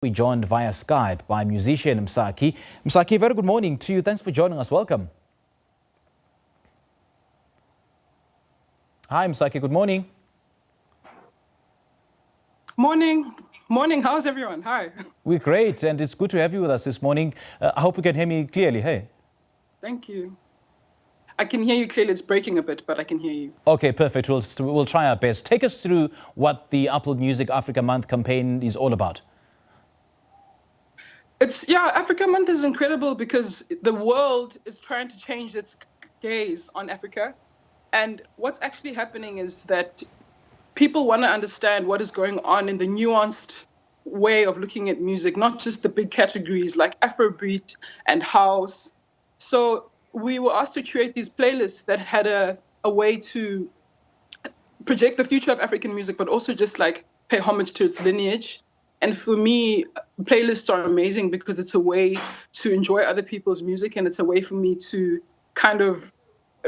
We're joined via Skype by musician Msaki. Msaki, very good morning to you. Thanks for joining us. Welcome. Hi, Msaki. Good morning. Morning. How's everyone? Hi. We're great, and it's good to have you with us this morning. I hope you can hear me clearly. Hey. Thank you. I can hear you clearly. It's breaking a bit, but I can hear you. Okay, perfect. We'll try our best. Take us through what the Apple Music Africa Month campaign is all about. Africa Month is incredible because the world is trying to change its gaze on Africa. And what's actually happening is that people want to understand what is going on in the nuanced way of looking at music, not just the big categories like Afrobeat and house. So we were asked to create these playlists that had a way to project the future of African music, but also just like pay homage to its lineage. And for me, playlists are amazing because it's a way to enjoy other people's music, and it's a way for me to kind of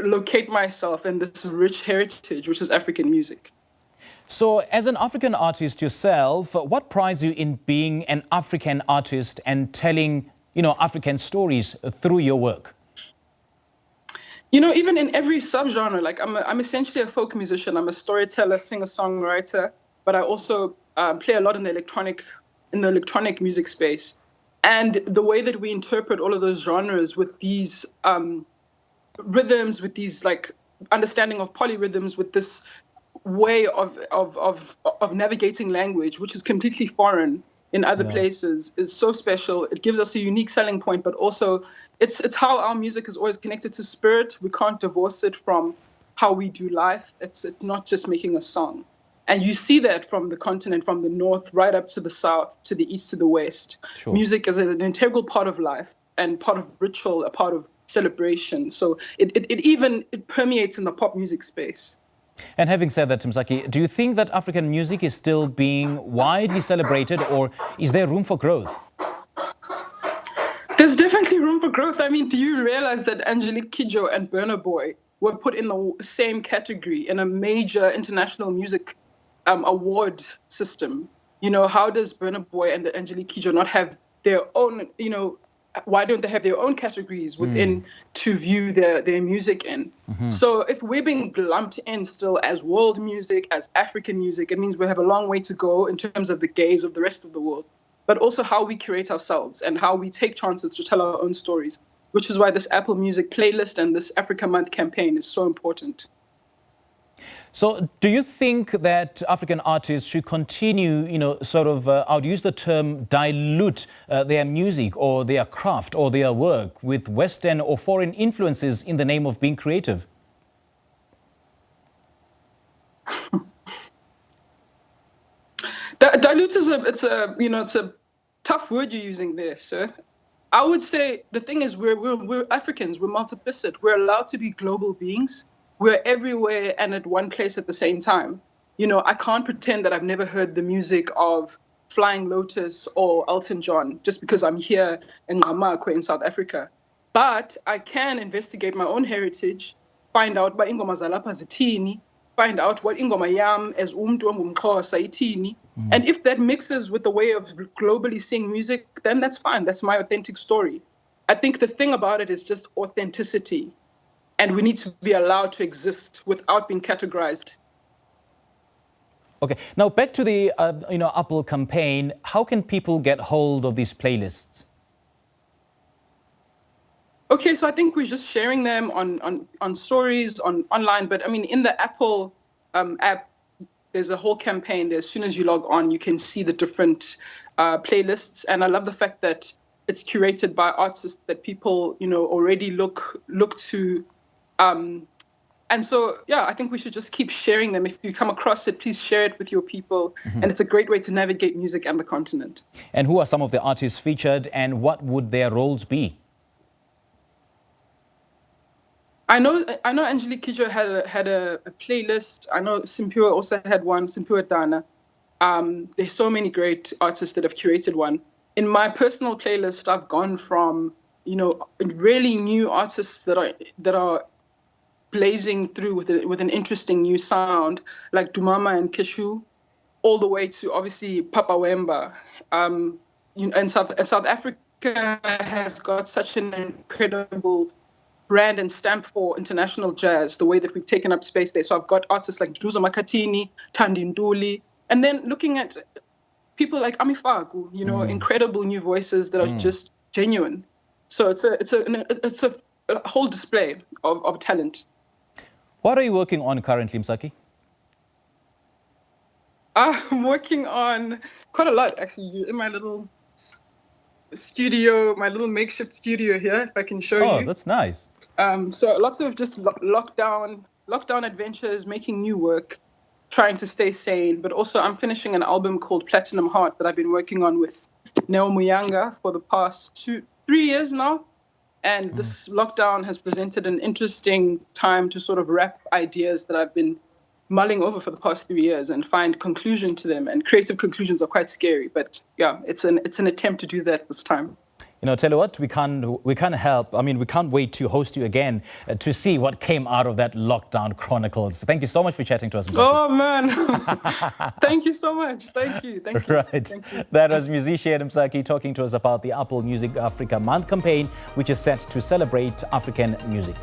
locate myself in this rich heritage, which is African music. So as an African artist yourself, what prides you in being an African artist and telling, African stories through your work? Even in every subgenre, like I'm essentially a folk musician. I'm a storyteller, singer-songwriter, but I also play a lot in the electronic music space. And the way that we interpret all of those genres with these rhythms, with these like understanding of polyrhythms, with this way of navigating language, which is completely foreign in other places, is so special. It gives us a unique selling point, but also it's how our music is always connected to spirit. We can't divorce it from how we do life. It's not just making a song. And you see that from the continent, from the north right up to the south, to the east, to the west. Sure. Music is an integral part of life and part of ritual, a part of celebration. So it permeates in the pop music space. And having said that, Msaki, do you think that African music is still being widely celebrated, or is there room for growth? There's definitely room for growth. I mean, do you realize that Angelique Kidjo and Burna Boy were put in the same category in a major international music award system? How does Burna Boy and Angelique Kidjo not have their own, why don't they have their own categories within to view their music in? Mm-hmm. So if we're being lumped in still as world music, as African music, it means we have a long way to go in terms of the gaze of the rest of the world, but also how we curate ourselves and how we take chances to tell our own stories, which is why this Apple Music playlist and this Africa Month campaign is so important. So do you think that African artists should continue, I would use the term dilute their music or their craft or their work with Western or foreign influences in the name of being creative? Dilute is it's a tough word you're using there, sir. I would say the thing is we're Africans, we're multifaceted, we're allowed to be global beings. We're everywhere and at one place at the same time. I can't pretend that I've never heard the music of Flying Lotus or Elton John just because I'm here in Namakwa in South Africa. But I can investigate my own heritage, find out what ingoma zalapha zithini, find out what ingoma yam as umntu ongumXhosa ithini. And if that mixes with the way of globally seeing music, then that's fine. That's my authentic story. I think the thing about it is just authenticity. And we need to be allowed to exist without being categorized. Okay. Now back to the Apple campaign. How can people get hold of these playlists? Okay, so I think we're just sharing them on stories online. But I mean, in the Apple app, there's a whole campaign. As soon as you log on, you can see the different playlists. And I love the fact that it's curated by artists that people already look to. And so, I think we should just keep sharing them. If you come across it, please share it with your people. Mm-hmm. And it's a great way to navigate music and the continent. And who are some of the artists featured and what would their roles be? I know Angelique Kidjo had a playlist. I know Simpiwe also had one, Simpiwe Dana. There's so many great artists that have curated one. In my personal playlist, I've gone from, really new artists that are blazing through with an interesting new sound, like Dumama and Keshu, all the way to obviously Papa Wemba. and South Africa has got such an incredible brand and stamp for international jazz, the way that we've taken up space there. So I've got artists like Duzo Makhathini, Thandi Nduli, and then looking at people like Amifaku, incredible new voices that are just genuine. So it's a whole display of talent. What are you working on currently, Msaki? I'm working on quite a lot, actually, in my little studio, my little makeshift studio here, if I can show you. Oh, that's nice. So lots of just lockdown adventures, making new work, trying to stay sane. But also I'm finishing an album called Platinum Heart that I've been working on with Neo Muyanga for the past 3 years now. And this lockdown has presented an interesting time to sort of wrap ideas that I've been mulling over for the past 3 years and find conclusion to them. And creative conclusions are quite scary, but yeah, it's an attempt to do that this time. Tell you what, we can't help. I mean, we can't wait to host you again to see what came out of that lockdown chronicles. Thank you so much for chatting to us, Msaki. Oh man, thank you so much. Thank you. Right. Thank you. That was musician Msaki talking to us about the Apple Music Africa Month campaign, which is set to celebrate African music.